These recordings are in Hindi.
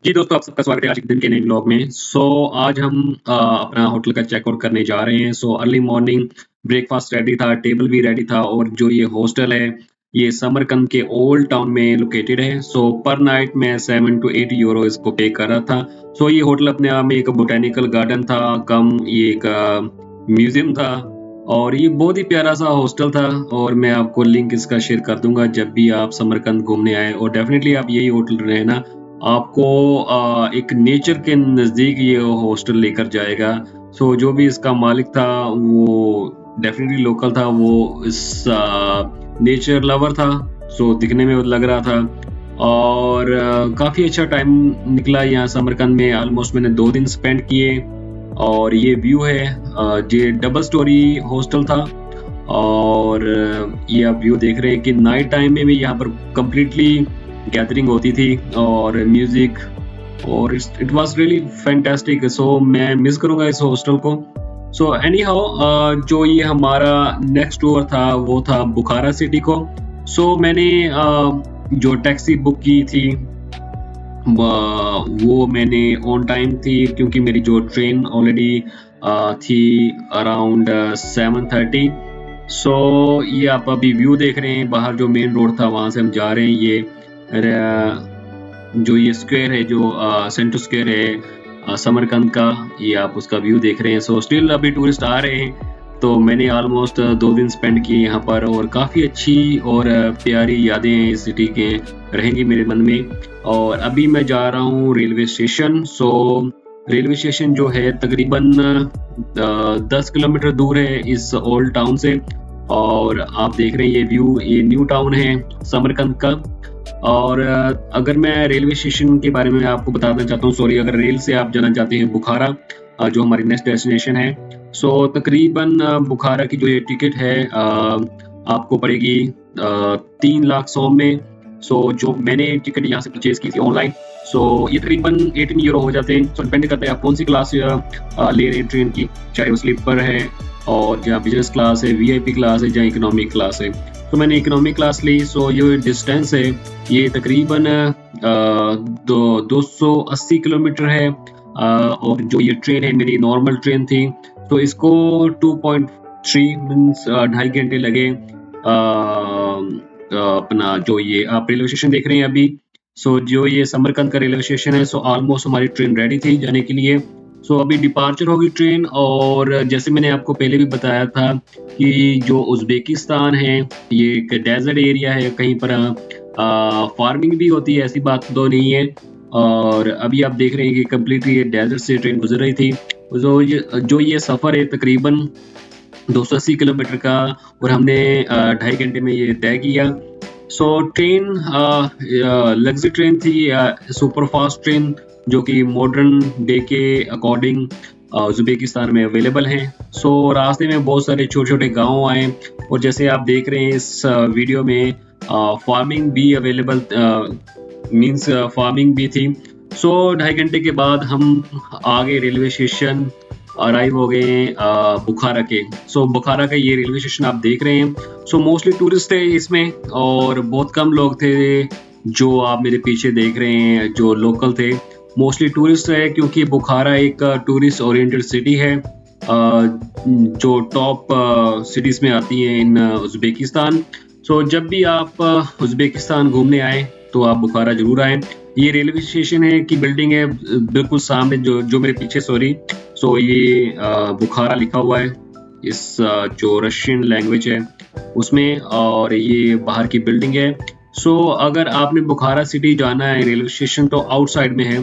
जी दोस्तों, आप सबका स्वागत है आज के दिन के नए ब्लॉग में। आज हम अपना होटल का चेकआउट करने जा रहे हैं। अर्ली मॉर्निंग ब्रेकफास्ट रेडी था, टेबल भी रेडी था और जो ये हॉस्टल है, ये समरकंद के ओल्ड टाउन में लोकेटेड है। पर नाइट मैं 7 टू 8 यूरो इसको पे कर रहा था। ये होटल अपने आप में एक बोटेनिकल गार्डन था, ये एक म्यूजियम था और ये बहुत ही प्यारा सा हॉस्टल था। और मैं आपको लिंक इसका शेयर कर दूंगा जब भी आप समरकंद घूमने आए, और डेफिनेटली आप यही होटल रहना। आपको एक नेचर के नज़दीक ये हॉस्टल लेकर जाएगा। जो भी इसका मालिक था वो डेफ़िनेटली लोकल था, वो इस नेचर लवर था, दिखने में वो लग रहा था। और काफ़ी अच्छा टाइम निकला यहाँ समरकंद में, ऑलमोस्ट मैंने 2 दिन स्पेंड किए। और ये व्यू है, ये डबल स्टोरी हॉस्टल था। और ये आप व्यू देख रहे हैं कि नाइट टाइम में भी यहाँ पर कंप्लीटली गैदरिंग होती थी और म्यूजिक, और इट वाज रियली फैंटास्टिक। मैं मिस करूंगा इस हॉस्टल को। एनी हाउ, जो ये हमारा नेक्स्ट टूर था वो था बुखारा सिटी को। मैंने जो टैक्सी बुक की थी वो मैंने ऑन टाइम थी, क्योंकि मेरी जो ट्रेन ऑलरेडी थी अराउंड 7:30। ये आप अभी व्यू देख रहे हैं, बाहर जो मेन रोड था वहां से हम जा रहे हैं। जो ये स्क्वायर है, जो सेंटर स्क्वायर है समरकंद का, ये आप उसका व्यू देख रहे हैं। स्टिल अभी टूरिस्ट आ रहे हैं, तो मैंने ऑलमोस्ट 2 दिन स्पेंड किए यहाँ पर, और काफ़ी अच्छी और प्यारी यादें इस सिटी के रहेंगी मेरे मन में। और अभी मैं जा रहा हूँ रेलवे स्टेशन। रेलवे स्टेशन जो है तकरीबन 10 किलोमीटर दूर है इस ओल्ड टाउन से। और आप देख रहे हैं ये व्यू, ये न्यू टाउन है समरकंद का। और अगर मैं रेलवे स्टेशन के बारे में आपको बताना चाहता हूँ, सॉरी, अगर रेल से आप जाना चाहते हैं बुखारा, जो हमारी नेक्स्ट डेस्टिनेशन है, तकरीबन बुखारा की जो ये टिकट है आपको पड़ेगी 3 लाख 100 में। जो मैंने टिकट यहाँ से परचेज की थी ऑनलाइन, ये तकरीबन 18 यूरो हो जाते हैं। डिपेंड करता है आप कौन सी क्लास ले रहे हैं ट्रेन की, चाहे वो स्लीपर है और या बिजनेस क्लास है, वीआईपी क्लास है, या इकोनॉमिक क्लास है। मैंने इकोनॉमिक क्लास ली। ये डिस्टेंस है, ये तकरीबन 280 किलोमीटर है। और जो ये ट्रेन है मेरी नॉर्मल ट्रेन थी, इसको 2.3 मीन्स 2.5 घंटे लगे। अपना जो ये आप रेलवे स्टेशन देख रहे हैं अभी, जो ये समरकंद का रेलवे स्टेशन है, ऑलमोस्ट हमारी ट्रेन रेडी थी जाने के लिए। अभी डिपार्चर होगी ट्रेन। और जैसे मैंने आपको पहले भी बताया था कि जो उज़्बेकिस्तान है, ये एक डेजर्ट एरिया है, कहीं पर फार्मिंग भी होती है, ऐसी बात तो नहीं है। और अभी आप देख रहे हैं कि कम्प्लीटली ये डेजर्ट से ट्रेन गुजर रही थी। जो ये सफ़र है तकरीबन 280 किलोमीटर का, और हमने 2.5 घंटे में ये तय किया। ट्रेन लग्जरी ट्रेन थी, सुपर फास्ट ट्रेन, जो कि मॉडर्न डे के अकॉर्डिंग उज़्बेकिस्तान में अवेलेबल हैं। रास्ते में बहुत सारे छोटे-छोटे गाँव आए, और जैसे आप देख रहे हैं इस वीडियो में, फार्मिंग भी अवेलेबल मीन्स फार्मिंग भी थी। 2.5 घंटे के बाद हम आगे रेलवे स्टेशन अराइव हो गए हैं बुखारा के। बुखारा का ये रेलवे स्टेशन आप देख रहे हैं। मोस्टली टूरिस्ट थे इसमें, और बहुत कम लोग थे जो आप मेरे पीछे देख रहे हैं जो लोकल थे। मोस्टली टूरिस्ट है, क्योंकि बुखारा एक टूरिस्ट ओरिएंटेड सिटी है, जो टॉप सिटीज़ में आती है इन उज़्बेकिस्तान। जब भी आप उज़्बेकिस्तान घूमने आए तो आप बुखारा ज़रूर आएँ। ये रेलवे स्टेशन है की बिल्डिंग है बिल्कुल सामने, जो मेरे पीछे, सॉरी। ये बुखारा लिखा हुआ है इस जो रशियन लैंग्वेज है उसमें, और ये बाहर की बिल्डिंग है। अगर आपने बुखारा सिटी जाना है, रेलवे स्टेशन तो आउटसाइड में है,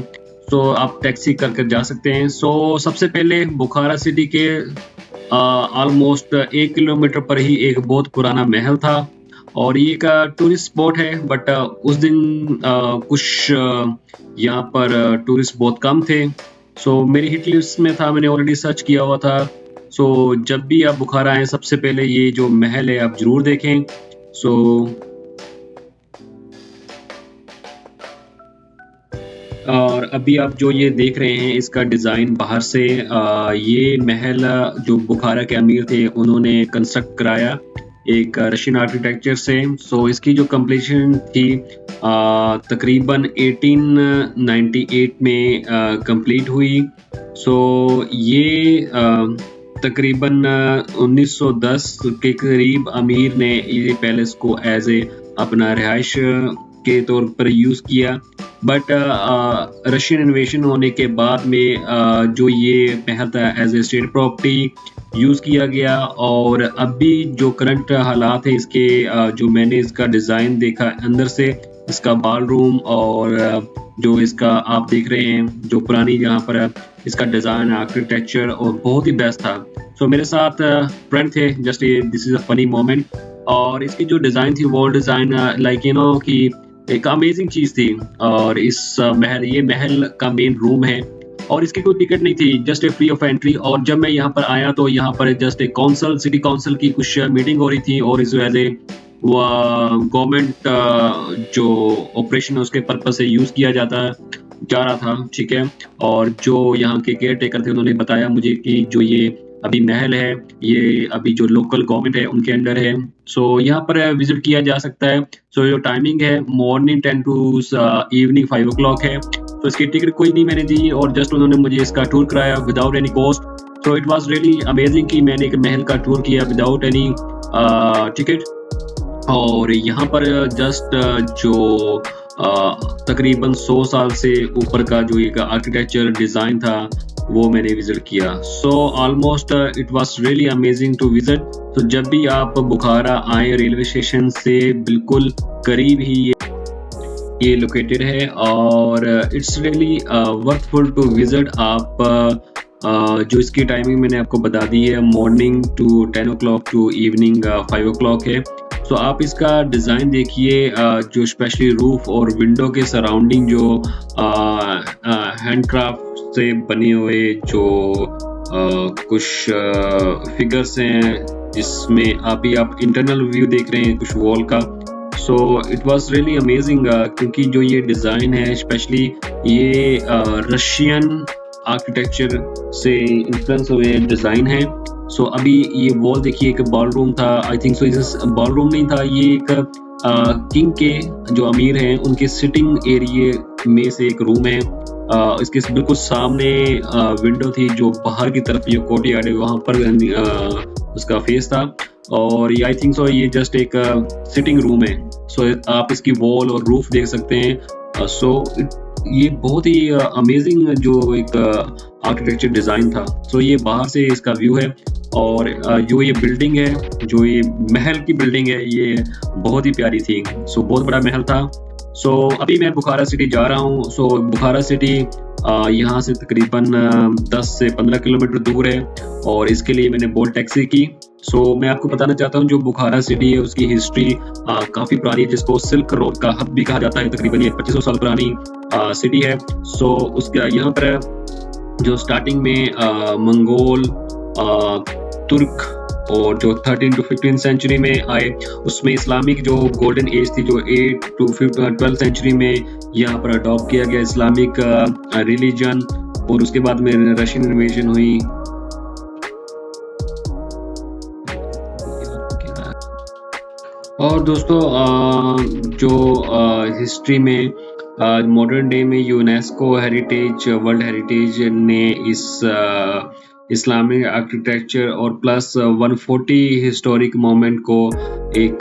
आप टैक्सी कर जा सकते हैं। सबसे पहले बुखारा सिटी के ऑलमोस्ट 1 किलोमीटर पर ही एक बहुत पुराना महल था, और ये एक टूरिस्ट स्पॉट है। बट उस दिन कुछ यहाँ पर टूरिस्ट बहुत कम थे। मेरी हिट लिस्ट में था, मैंने ऑलरेडी सर्च किया हुआ था। जब भी आप बुखारा आए, सबसे पहले ये जो महल है आप जरूर देखें। और अभी आप जो ये देख रहे हैं इसका डिज़ाइन बाहर से, ये महल जो बुखारा के अमीर थे उन्होंने कंस्ट्रक्ट कराया। एक रशियन आर्किटेक्चर से। सो इसकी जो कंप्लीशन थी तकरीबन 1898 में कंप्लीट हुई। सो ये तकरीबन 1910 के करीब अमीर ने ये पैलेस को एज ए अपना रिहाइश के तौर पर यूज़ किया। बट रशियन इन्वेशन होने के बाद में जो ये महल था as a state property use किया गया। और अभी जो करंट हालात है इसके, जो मैंने इसका डिज़ाइन देखा अंदर से, इसका बाल रूम और जो इसका आप देख रहे हैं जो पुरानी यहाँ पर इसका डिज़ाइन आर्किटेक्चर और बहुत ही बेस्ट था। सो मेरे साथ फ्रेंड थे, just this is a funny moment. और इसकी जो डिज़ाइन थी वो डिज़ाइन लाइक यू नो कि एक अमेजिंग चीज़ थी। और इस ये महल का मेन रूम है और इसकी कोई टिकट नहीं थी, just a free of entry. और जब मैं यहाँ पर आया तो यहाँ पर जस्ट एक काउंसिल, सिटी काउंसिल की कुछ मीटिंग हो रही थी और इस वजह से वो गवर्नमेंट जो ऑपरेशन है उसके पर्पज से यूज़ किया जा रहा था, ठीक है। और जो यहाँ के केयर टेकर थे उन्होंने बताया मुझे कि जो ये अभी महल है ये अभी जो लोकल गवर्नमेंट है उनके अंडर है। सो यहाँ पर विजिट किया जा सकता है। सो जो टाइमिंग है मॉर्निंग 10 टू इवनिंग 5 o'clock है। तो इसकी टिकट कोई नहीं मैंने दी और जस्ट उन्होंने मुझे इसका टूर कराया without any cost. So it was really amazing कि मैंने एक महल का टूर किया विदाउट एनी टिकट। और यहाँ पर जस्ट जो तकरीबन 100 साल से ऊपर का जो एक आर्किटेक्चर डिज़ाइन था वो मैंने विजिट किया। So almost it was really amazing to visit. तो जब भी आप बुखारा आए रेलवे स्टेशन से बिल्कुल करीब ही ये लोकेटेड है और it's really worthful to visit. आप जो इसकी टाइमिंग मैंने आपको बता दी है morning to 10 o'clock to evening 5 o'clock है। तो आप इसका डिज़ाइन देखिए, जो स्पेशली रूफ और विंडो के सराउंडिंग जो हैंडक्राफ्ट से बने हुए जो कुछ फिगर्स हैं जिसमें आप इंटरनल व्यू देख रहे हैं कुछ वॉल का। So it was really amazing क्योंकि जो ये डिज़ाइन है स्पेशली ये रशियन आर्किटेक्चर से इन्फ्लुएंस हुए डिज़ाइन है। सो अभी ये वॉल देखिए, एक बॉल रूम था, आई थिंक सो इस बॉल रूम नहीं था, ये एक किंग के जो अमीर हैं उनके सिटिंग एरिया में से एक रूम है। इसके बिल्कुल सामने विंडो थी जो बाहर की तरफ ये कोर्टयार्ड है वहाँ पर उसका फेस था। और ये आई थिंक सो ये जस्ट एक सिटिंग रूम है। सो आप इसकी वॉल और रूफ देख सकते हैं। सो ये बहुत ही अमेजिंग जो एक आर्किटेक्चर डिज़ाइन था। सो ये बाहर से इसका व्यू है और जो ये बिल्डिंग है, जो ये महल की बिल्डिंग है, ये बहुत ही प्यारी थी। सो बहुत बड़ा महल था। सो अभी मैं बुखारा सिटी जा रहा हूँ। सो बुखारा सिटी यहाँ से तकरीबन 10 से 15 किलोमीटर दूर है और इसके लिए मैंने बोट टैक्सी की। सो मैं आपको बताना चाहता हूँ जो बुखारा सिटी है उसकी हिस्ट्री काफ़ी पुरानी है, जिसको सिल्क रोड का हब भी कहा जाता है। तकरीबन ये 2500 साल पुरानी सिटी है। सो उसका यहाँ पर जो स्टार्टिंग में मंगोल, तुर्क और जो 13 to 15 सेंचुरी में आए उसमें इस्लामिक जो गोल्डन एज थी जो 8 to 12 सेंचुरी में यहाँ पर अडॉप्ट किया गया इस्लामिक रिलीजन। और उसके बाद में रशियन इन्वेजन हुई। और दोस्तों जो हिस्ट्री में मॉडर्न डे में यूनेस्को हेरिटेज वर्ल्ड हेरिटेज ने इस इस्लामिक आर्किटेक्चर और प्लस 140 हिस्टोरिक मोमेंट को एक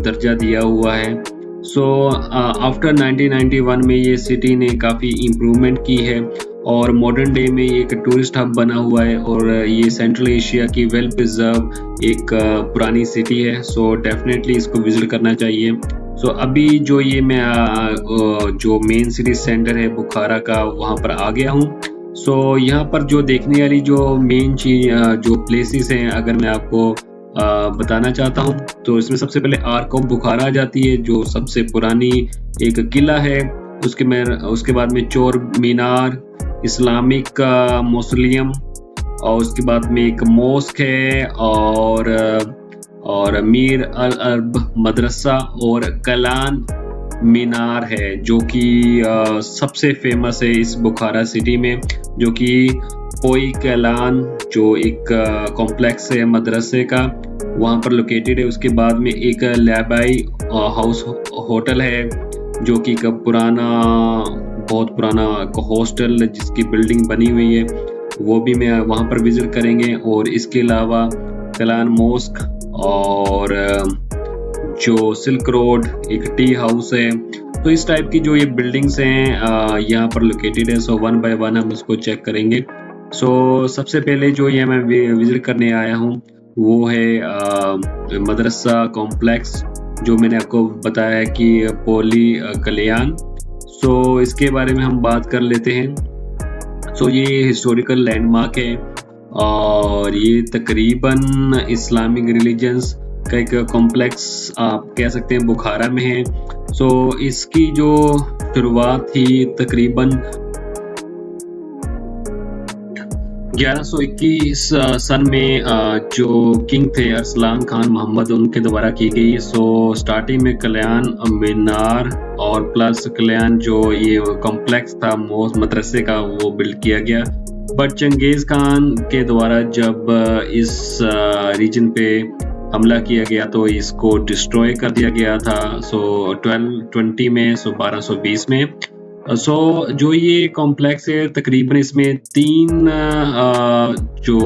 दर्जा दिया हुआ है। सो आफ्टर 1991 में ये सिटी ने काफ़ी इम्प्रूवमेंट की है और मॉडर्न डे में ये एक टूरिस्ट हब बना हुआ है और ये सेंट्रल एशिया की वेल प्रिजर्व एक पुरानी सिटी है। सो डेफिनेटली इसको विजिट करना चाहिए। सो अभी जो ये मैं जो मेन सिटी सेंटर है बुखारा का वहाँ पर आ गया हूँ। सो यहाँ पर जो देखने वाली जो मेन चीज़ जो प्लेसेस हैं अगर मैं आपको बताना चाहता हूँ तो इसमें सबसे पहले आर्क ऑफ बुखारा आ जाती है जो सबसे पुरानी एक किला है। उसके बाद में चोर मीनार, इस्लामिक मौसोलियम और उसके बाद में एक मॉस्क है और मीर अल अरब मदरसा और कलान मीनार है जो कि सबसे फेमस है इस बुखारा सिटी में, जो कि पोई कैलान जो एक कॉम्प्लेक्स है मदरसे का वहाँ पर लोकेटेड है। उसके बाद में एक लैबाई हाउस होटल है, जो कि एक पुराना, बहुत पुराना हॉस्टल जिसकी बिल्डिंग बनी हुई है, वो भी मैं वहाँ पर विज़िट करेंगे। और इसके अलावा कलान मॉस्क और जो सिल्क रोड एक टी हाउस है। तो इस टाइप की जो ये बिल्डिंग्स हैं यहाँ पर लोकेटेड है। सो वन बाय वन हम इसको चेक करेंगे। सो सबसे पहले जो ये मैं विज़िट करने आया हूँ वो है मदरसा कॉम्प्लेक्स, जो मैंने आपको बताया है कि पोली कल्याण। सो इसके बारे में हम बात कर लेते हैं। सो ये हिस्टोरिकल लैंडमार्क है और ये तकरीबन इस्लामिक रिलीजन्स का एक कॉम्प्लेक्स आप कह सकते हैं बुखारा में है। सो इसकी जो शुरुआत थी तकरीबन 1121 सन में जो किंग थे अरसलान खान मोहम्मद, उनके द्वारा की गई। सो स्टार्टिंग में कल्याण मीनार और प्लस कल्याण जो ये कॉम्प्लेक्स था मदरसे का, वो बिल्ड किया गया। बट चंगेज़ खान के द्वारा जब इस रीजन पे हमला किया गया तो इसको डिस्ट्रॉय कर दिया गया था। सो 1220 में, सो 1220 में। सो जो ये कॉम्प्लेक्स है तकरीबन इसमें 3 जो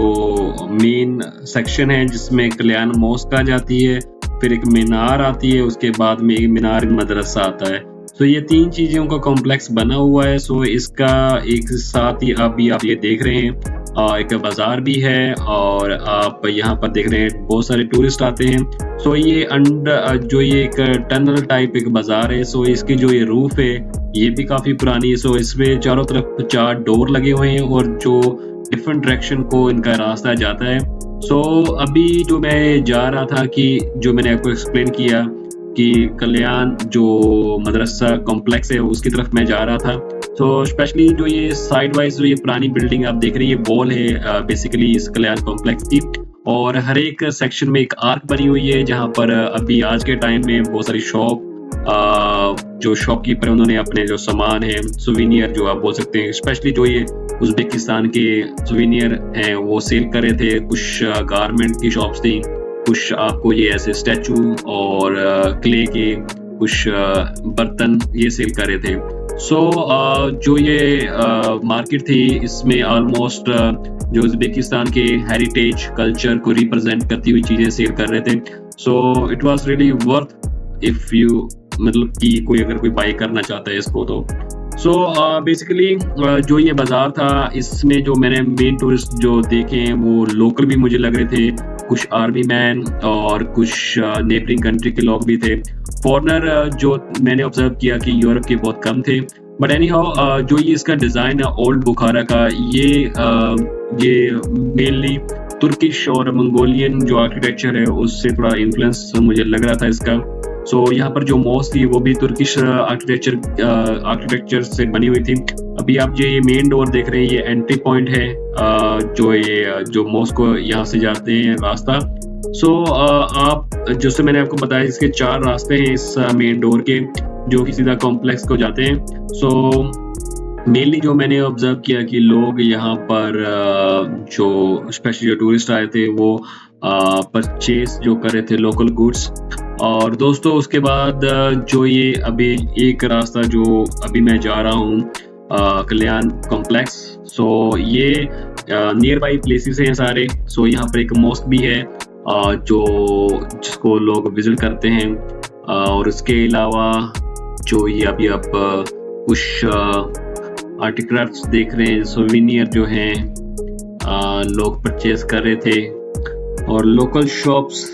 मेन सेक्शन है, जिसमें कल्याण मॉस्क आ जाती है, फिर एक मीनार आती है, उसके बाद में एक मीनार मदरसा आता है। सो ये 3 चीज़ों का कॉम्प्लेक्स बना हुआ है। सो इसका एक साथ ही अभी आप ये देख रहे हैं एक बाज़ार भी है और आप यहाँ पर देख रहे हैं बहुत सारे टूरिस्ट आते हैं। सो ये जो ये एक टनल टाइप एक बाज़ार है। सो इसकी जो ये रूफ है ये भी काफ़ी पुरानी है। सो इसमें चारों तरफ 4 डोर लगे हुए हैं और जो डिफरेंट डायरेक्शन को इनका रास्ता जाता है। सो अभी जो मैं जा रहा था कि जो मैंने आपको एक्सप्लेन किया कि कल्याण जो मदरसा कॉम्प्लेक्स है उसकी तरफ मैं जा रहा था। सो स्पेशली जो ये साइड वाइज जो ये पुरानी बिल्डिंग आप देख रही है, वॉल है बेसिकली इस कल्याण कॉम्प्लेक्स की, और हर एक सेक्शन में एक आर्क बनी हुई है, जहाँ पर अभी आज के टाइम में बहुत सारी शॉप जो शॉपकीपर है उन्होंने अपने जो सामान है, सुवीनियर जो आप बोल सकते हैं, स्पेशली जो ये उज़्बेकिस्तान के सुवीनियर हैं वो सेल कर रहे थे। कुछ गारमेंट की शॉप्स थी, कुछ आपको ये ऐसे स्टैचू और क्ले के कुछ बर्तन ये सेल कर रहे थे। सो जो ये मार्केट थी इसमें ऑलमोस्ट जो उज़्बेकिस्तान के हेरिटेज कल्चर को रिप्रेजेंट करती हुई चीज़ें सेल कर रहे थे। So it was really worth if you, मतलब कि कोई अगर कोई बाई करना चाहता है इसको तो। सो बेसिकली जो ये बाज़ार था इसमें जो मैंने मेन टूरिस्ट जो देखे हैं वो लोकल भी मुझे लग रहे थे, कुछ आर्मी मैन और कुछ नेबरिंग कंट्री के लोग भी थे। फॉरेनर जो मैंने ऑब्जर्व किया कि यूरोप के बहुत कम थे। बट एनी हाउ जो ये इसका डिज़ाइन है ओल्ड बुखारा का, ये मेनली तुर्किश और मंगोलियन जो आर्किटेक्चर है उससे थोड़ा इन्फ्लुएंस मुझे लग रहा था इसका। सो यहाँ पर जो मॉस्क थी वो भी तुर्किश आर्किटेक्चर से बनी हुई थी। अभी आप ये मेन डोर देख रहे हैं, ये एंट्री पॉइंट है जो मॉस्क को यहाँ से जाते हैं रास्ता। सो आप जैसे मैंने आपको बताया इसके 4 रास्ते हैं इस मेन डोर के, जो कि सीधा कॉम्प्लेक्स को जाते हैं। सो मेनली जो मैंने ऑब्जर्व किया कि लोग यहाँ पर जो स्पेशली जो टूरिस्ट आए थे वो परचेज जो कर रहे थे लोकल गुड्स। और दोस्तों उसके बाद जो ये अभी एक रास्ता जो अभी मैं जा रहा हूँ कल्याण कॉम्प्लेक्स, सो ये नियर बाई प्लेसेस हैं सारे। सो यहाँ पर एक मॉस्क भी है जिसको लोग विजिट करते हैं। और उसके अलावा जो ये अभी आप कुछ आर्टिक्राफ्ट्स देख रहे हैं, सोविनियर जो हैं लोग परचेज कर रहे थे, और लोकल शॉप्स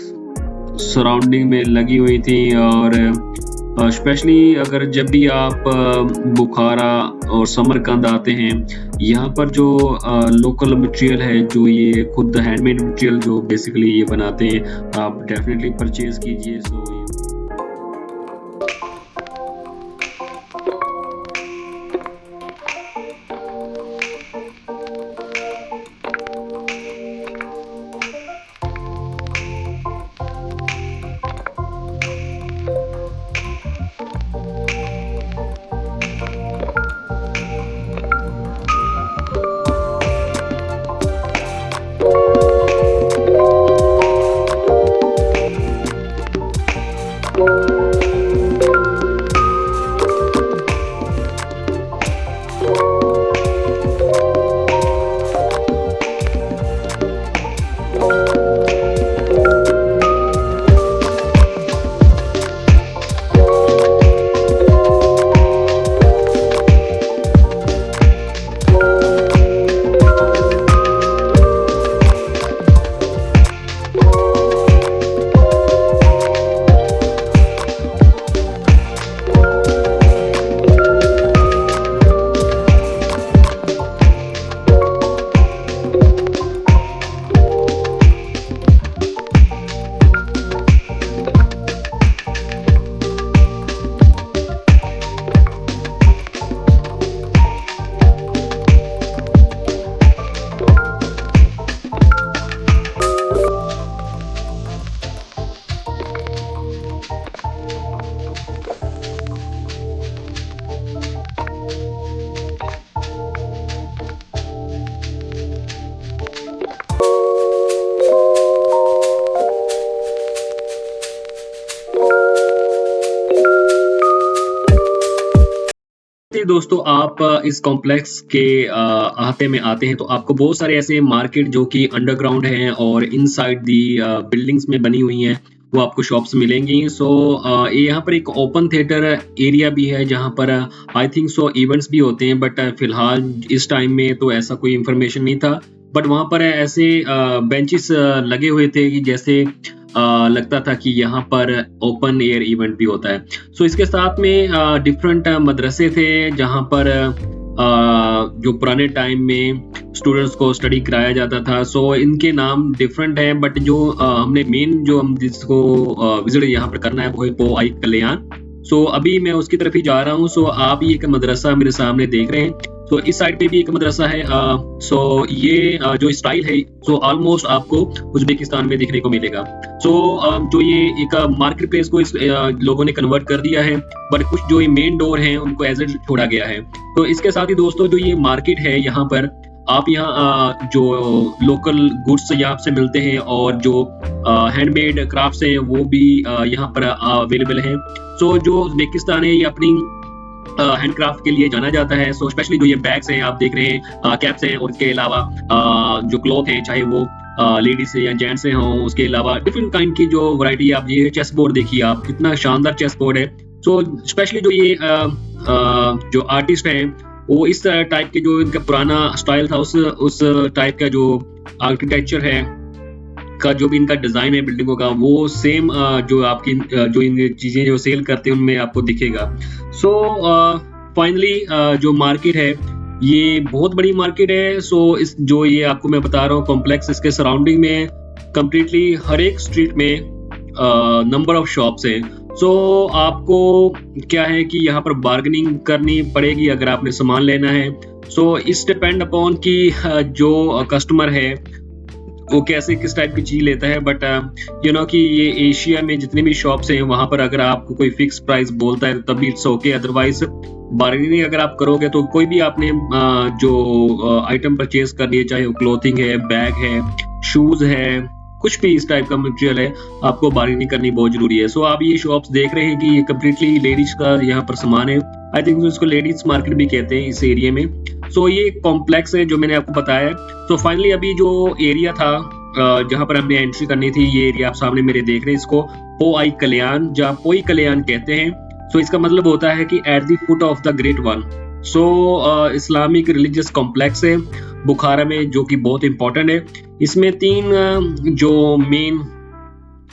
सराउंडिंग में लगी हुई थी। और स्पेशली अगर जब भी आप बुखारा और समरकंद आते हैं, यहाँ पर जो लोकल मटेरियल है, जो ये खुद हैंडमेड मटेरियल जो बेसिकली ये बनाते हैं, आप डेफिनेटली परचेज कीजिए। सो दोस्तों आप इस कॉम्प्लेक्स के अहाते में आते हैं तो आपको बहुत सारे ऐसे मार्केट जो कि अंडरग्राउंड हैं और इनसाइड दी बिल्डिंग्स में बनी हुई हैं, वो आपको शॉप्स मिलेंगी। ये यहाँ पर एक ओपन थिएटर एरिया भी है जहाँ पर आई थिंक सो इवेंट्स भी होते हैं, बट फिलहाल इस टाइम में तो ऐसा कोई इंफॉर्मेशन नहीं था। बट वहाँ पर ऐसे बेंचेस लगे हुए थे कि जैसे लगता था कि यहाँ पर ओपन एयर इवेंट भी होता है। इसके साथ में डिफरेंट मदरसे थे जहाँ पर जो पुराने टाइम में स्टूडेंट्स को स्टडी कराया जाता था। इनके नाम डिफरेंट हैं, बट जो हमने मेन जो हम जिसको विजिट यहाँ पर करना है वो है पो आई कल्याण। अभी मैं उसकी तरफ ही जा रहा हूँ। आप ये एक मदरसा मेरे सामने देख रहे हैं। इस साइड पे भी एक मदरसा है। ये जो स्टाइल है ऑलमोस्ट आपको उज्बेकिस्तान में देखने को मिलेगा। जो ये एक मार्केट प्लेस को इस लोगों ने कन्वर्ट कर दिया है, बट कुछ जो ये मेन डोर हैं उनको एज इट छोड़ा गया है। इसके साथ ही दोस्तों जो ये मार्केट है यहाँ पर आप यहाँ जो लोकल गुड्स यहाँ से मिलते हैं और जो हैंडमेड क्राफ्ट्स हैं वो भी यहाँ पर अवेलेबल हैं। जो उज्बेकिस्तान है ये अपनी हैंडक्राफ्ट के लिए जाना जाता है। स्पेशली जो ये बैग्स हैं आप देख रहे हैं, कैप्स हैं, और इसके अलावा जो क्लॉथ है चाहे वो लेडीज से या जेंट्स से हों, उसके अलावा डिफरेंट काइंड की जो वैरायटी आप ये चेस बोर्ड देखिए, आप कितना शानदार चेस बोर्ड है। स्पेशली जो ये जो आर्टिस्ट हैं वो इस टाइप के जो इनका पुराना स्टाइल था उस टाइप का जो आर्किटेक्चर है का जो भी इनका डिजाइन है बिल्डिंगों का वो सेम जो आपकी जो इन चीजें जो सेल करते हैं उनमें आपको दिखेगा। फाइनली जो मार्केट है ये बहुत बड़ी मार्केट है। इस जो ये आपको मैं बता रहा हूँ कॉम्प्लेक्स, इसके सराउंडिंग में कंप्लीटली हर एक स्ट्रीट में नंबर ऑफ शॉप्स हैं। आपको क्या है कि यहाँ पर बार्गेनिंग करनी पड़ेगी अगर आपने सामान लेना है। इस डिपेंड अपॉन कि जो कस्टमर है वो कैसे किस टाइप की चीज लेता है। बट यू नो कि ये एशिया में जितने भी शॉप्स हैं वहां पर अगर आपको कोई फिक्स प्राइस बोलता है तभी इट्स ओके, अदरवाइज बार्गेनिंग अगर आप करोगे तो कोई भी आपने जो आइटम परचेज करनी है, चाहे वो क्लोथिंग है, बैग है, शूज है, कुछ भी इस टाइप का मटेरियल है, आपको बार्गेनिंग करनी बहुत जरूरी है। आप ये शॉप्स देख रहे हैं कि ये कम्प्लीटली लेडीज का यहाँ पर सामान है। आई थिंक इसको लेडीज मार्केट भी कहते हैं इस एरिया में। ये कॉम्प्लेक्स है जो मैंने आपको बताया। फाइनली अभी जो एरिया था जहां पर हमने एंट्री करनी थी, ये एरिया आप सामने मेरे देख रहे हैं, इसको पो आई कल्याण जहाँ पोई कल्याण कहते हैं। इसका मतलब होता है कि at the foot of the great one. Islamic religious complex है बुखारा में जो कि बहुत इंपॉर्टेंट है। इसमें 3 जो मेन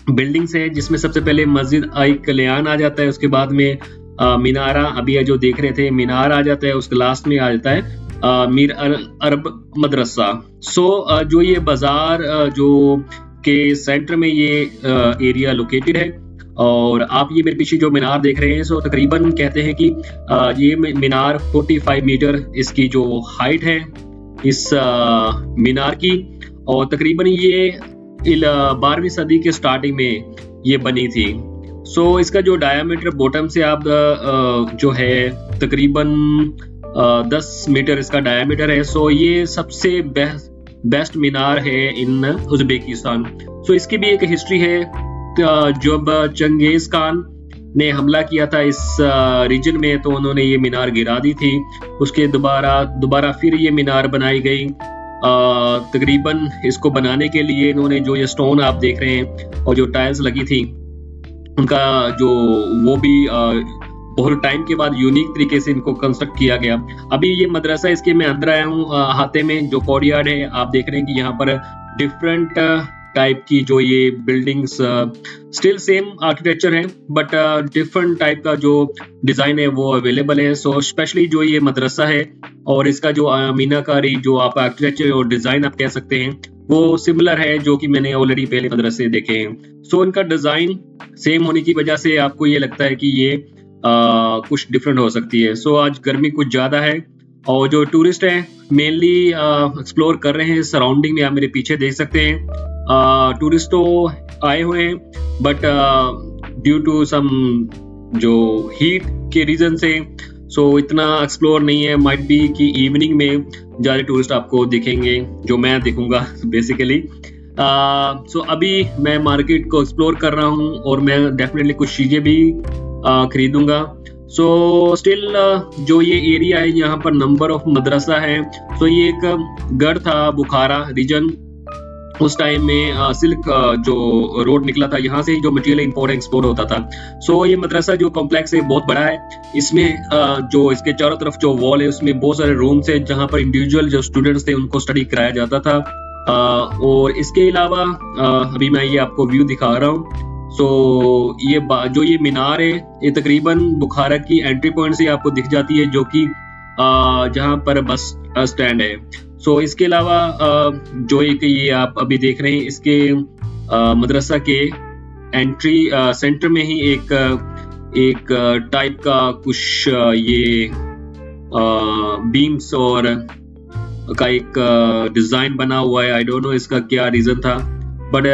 बिल्डिंग्स है जिसमें सबसे पहले मस्जिद आई कल्याण आ जाता है, उसके बाद में मीनारा अभी जो देख रहे थे मीनार आ जाता है, उसके लास्ट में आ जाता है मीर अरब मदरसा। जो ये बाजार जो के सेंटर में ये एरिया लोकेटेड है, और आप ये मेरे पीछे जो मीनार देख रहे हैं तकरीबन कहते हैं कि ये मीनार 45 मीटर इसकी जो हाइट है इस मीनार की, और तकरीबन ये 12वीं सदी के स्टार्टिंग में ये बनी थी। इसका जो डायामीटर बॉटम से आप जो है तकरीबन 10 मीटर इसका डायामीटर है। ये सबसे बेस्ट मीनार है इन उज्बेकिस्तान। इसकी भी एक हिस्ट्री है। जब चंगेज खान ने हमला किया था इस रीजन में तो उन्होंने ये मीनार गिरा दी थी। उसके दोबारा फिर ये मीनार बनाई गई। तकरीबन इसको बनाने के लिए इन्होंने जो ये स्टोन आप देख रहे हैं और जो टाइल्स लगी थी उनका जो वो भी बहुत टाइम के बाद यूनिक तरीके से इनको कंस्ट्रक्ट किया गया। अभी ये मदरसा इसके मैं अंदर आया हूँ हाते में जो कोर्टयार्ड है, आप देख रहे हैं कि यहाँ पर डिफरेंट टाइप की जो ये बिल्डिंग्स स्टिल सेम आर्किटेक्चर है बट डिफरेंट टाइप का जो डिजाइन है वो अवेलेबल है। स्पेशली जो ये मदरसा है और इसका जो मीनाकारी जो आप आर्किटेक्चर और डिजाइन आप कह सकते हैं वो सिमिलर है जो कि मैंने ऑलरेडी पहले मदरसे देखे हैं। इनका डिजाइन सेम होने की वजह से आपको ये लगता है कि ये कुछ डिफरेंट हो सकती है। आज गर्मी कुछ ज्यादा है और जो टूरिस्ट हैं मेनली एक्सप्लोर कर रहे हैं सराउंडिंग में, आप मेरे पीछे देख सकते हैं टूरिस्ट तो आए हुए हैं बट ड्यू टू सम जो हीट के रीजन से इतना एक्सप्लोर नहीं है। माइट बी कि इवनिंग में ज़्यादा टूरिस्ट आपको दिखेंगे जो मैं देखूंगा बेसिकली। अभी मैं मार्केट को एक्सप्लोर कर रहा हूँ और मैं डेफिनेटली कुछ चीज़ें भी खरीदूंगा। सो स्टिल जो ये एरिया है यहाँ पर नंबर ऑफ मदरसा है। सो ये एक गढ़ था बुखारा रीजन। उस टाइम में सिल्क जो रोड निकला था यहाँ से ही जो मटेरियल इंपोर्ट एक्सपोर्ट होता था। सो ये मदरसा जो कॉम्प्लेक्स है बहुत बड़ा है। इसमें जो इसके चारों तरफ जो वॉल है उसमें बहुत सारे रूम्स है जहाँ पर इंडिविजुअल जो स्टूडेंट्स थे उनको स्टडी कराया जाता था। और इसके अलावा अभी मैं ये आपको व्यू दिखा रहा हूँ। सो ये जो ये मीनार है ये तकरीबन बुखारा की एंट्री पॉइंट से आपको दिख जाती है, जो कि जहाँ पर बस स्टैंड है। सो इसके अलावा जो एक ये आप अभी देख रहे हैं इसके मदरसा के एंट्री सेंटर में ही एक टाइप का कुछ ये बीम्स और का एक डिजाइन बना हुआ है। आई डोंट नो इसका क्या रीजन था, बट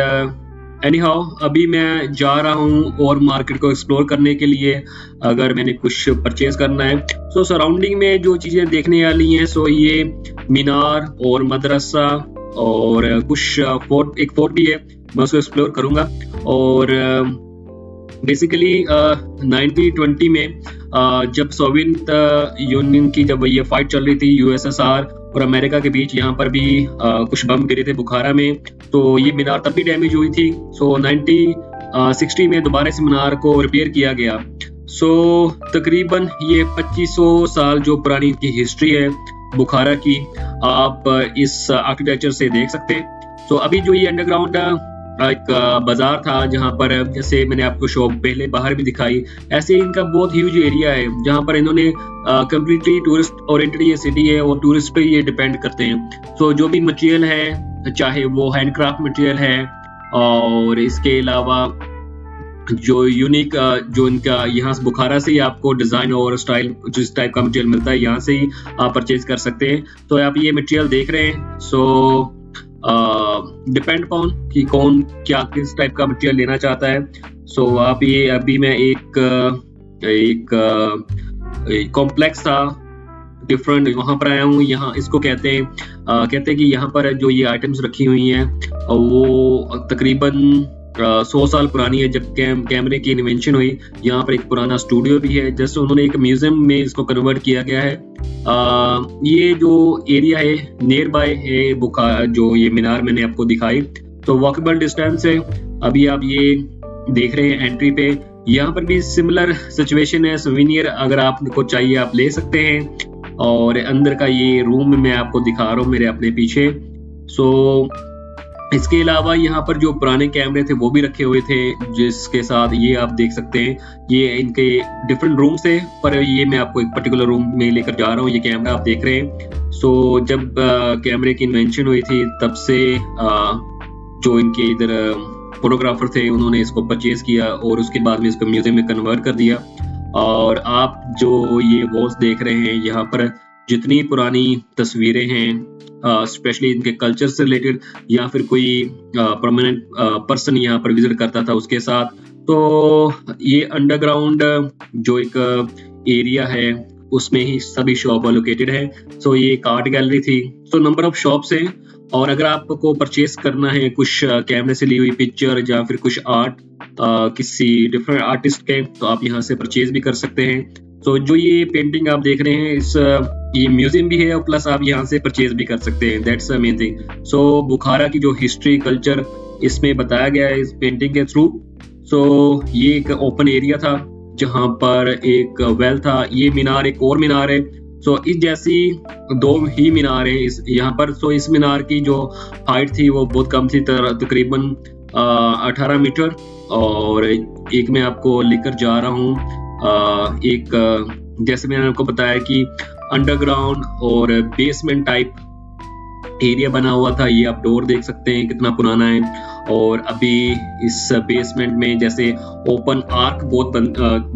एनी हाउ अभी मैं जा रहा हूँ और मार्केट को एक्सप्लोर करने के लिए, अगर मैंने कुछ परचेज करना है। सो सराउंडिंग में जो चीजें देखने वाली हैं सो ये मीनार और मदरसा और कुछ एक फोर्ट भी है, मैं उसको एक्सप्लोर करूंगा। और बेसिकली 1920 में जब सोवियत यूनियन की जब ये फाइट चल रही थी यूएसएसआर और अमेरिका के बीच, यहाँ पर भी कुछ बम गिरे थे बुखारा में, तो ये मीनार तब भी डैमेज हुई थी। सो 1960 में दोबारा से मीनार को रिपेयर किया गया। सो तकरीबन ये 2500 साल जो पुरानी इनकी हिस्ट्री है बुखारा की, आप इस आर्किटेक्चर से देख सकते हैं। सो अभी जो ये अंडरग्राउंड एक बाजार था जहाँ पर जैसे मैंने आपको शॉप पहले बाहर भी दिखाई, ऐसे इनका बहुत ह्यूज एरिया है जहाँ पर इन्होंने कम्प्लीटली टूरिस्ट ओरिएंटेड ये सिटी है और टूरिस्ट पे ये डिपेंड करते हैं। सो जो भी मटेरियल है चाहे वो हैंडक्राफ्ट मटेरियल है और इसके अलावा जो यूनिक जो इनका यहाँ से बुखारा से ही आपको डिजाइन और स्टाइल जिस टाइप का मटेरियल मिलता है यहाँ से ही आप परचेज कर सकते हैं। तो आप ये मटेरियल देख रहे हैं। सो डिपेंड अपॉन कि कौन क्या किस टाइप का मटेरियल लेना चाहता है। सो आप ये अभी मैं एक कॉम्प्लेक्स था डिफरेंट वहां पर आया हूँ। यहाँ इसको कहते हैं कि यहाँ पर जो ये आइटम्स रखी हुई हैं वो तकरीबन 100 साल पुरानी है। जब कैमरे की इन्वेंशन हुई, यहाँ पर एक पुराना स्टूडियो भी है, जैसे उन्होंने एक म्यूजियम में इसको कन्वर्ट किया गया है। ये जो एरिया है नियर बाय है बुखारा, जो ये मीनार मैंने आपको दिखाई, तो वॉकेबल डिस्टेंस है। अभी आप ये देख रहे हैं एंट्री पे, यहाँ पर भी सिमिलर सिचुएशन है। सोवेनियर अगर आपको चाहिए आप ले सकते हैं। और अंदर का ये रूम मैं आपको दिखा रहा हूँ मेरे अपने पीछे। सो इसके अलावा यहाँ पर जो पुराने कैमरे थे वो भी रखे हुए थे, जिसके साथ ये आप देख सकते हैं ये इनके डिफरेंट रूम्स थे, पर ये मैं आपको एक पर्टिकुलर रूम में लेकर जा रहा हूँ। ये कैमरा आप देख रहे हैं। सो जब कैमरे की इन्वेंशन हुई थी तब से जो इनके इधर फोटोग्राफर थे उन्होंने इसको परचेज किया और उसके बाद में इसको म्यूजियम में कन्वर्ट कर दिया। और आप जो ये वॉल्स देख रहे हैं यहाँ पर जितनी पुरानी तस्वीरें हैं स्पेशली इनके कल्चर से रिलेटेड या फिर कोई परमानेंट पर्सन यहाँ पर विजिट करता था उसके साथ, तो ये अंडरग्राउंड जो एक एरिया है उसमें ही सभी शॉप लोकेटेड है। सो ये एक आर्ट गैलरी थी। सो नंबर ऑफ शॉप्स हैं और अगर आपको परचेस करना है कुछ कैमरे से ली हुई पिक्चर या फिर कुछ आर्ट किसी डिफरेंट आर्टिस्ट के, तो आप यहाँ से परचेज भी कर सकते हैं। तो जो ये पेंटिंग आप देख रहे हैं इस ये म्यूजियम भी है और प्लस आप यहाँ से परचेज भी कर सकते हैं। That's the main thing. So Bukhara की जो हिस्ट्री कल्चर इसमें बताया गया है इस पेंटिंग के थ्रू। सो ये एक ओपन एरिया था जहाँ पर एक वेल था। ये मीनार एक और मीनार है। सो इस जैसी दो ही मीनार है इस यहाँ पर। सो इस मीनार की जो हाइट थी वो बहुत कम थी, तकरीबन 18 मीटर। और एक मैं आपको लेकर जा रहा हूँ एक जैसे मैंने आपको बताया कि अंडरग्राउंड और बेसमेंट टाइप एरिया बना हुआ था। ये आप डोर देख सकते हैं कितना पुराना है। और अभी इस बेसमेंट में जैसे ओपन आर्क बहुत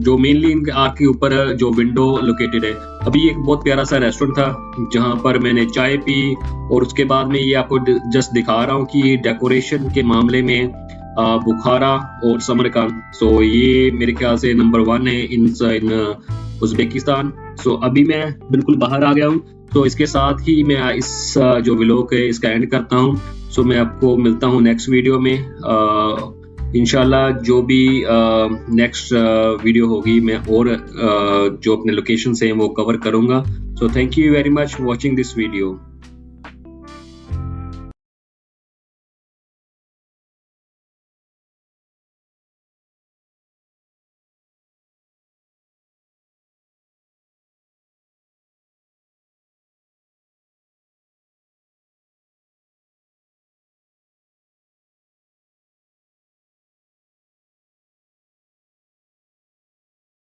जो मेनली इनके आर्क के ऊपर जो विंडो लोकेटेड है। अभी एक बहुत प्यारा सा रेस्टोरेंट था जहां पर मैंने चाय पी और उसके बाद में ये आपको जस्ट दिखा रहा हूँ कि डेकोरेशन के मामले में बुखारा और समरकंद सो ये मेरे ख्याल से नंबर 1 है इन उज़्बेकिस्तान। सो अभी मैं बिल्कुल बाहर आ गया हूँ। तो इसके साथ ही मैं इस जो व्लॉग है इसका एंड करता हूँ। सो मैं आपको मिलता हूँ नेक्स्ट वीडियो में। इंशाल्लाह जो भी नेक्स्ट वीडियो होगी मैं और जो अपने लोकेशन से हैं वो कवर करूँगा। So thank you very much watching this video.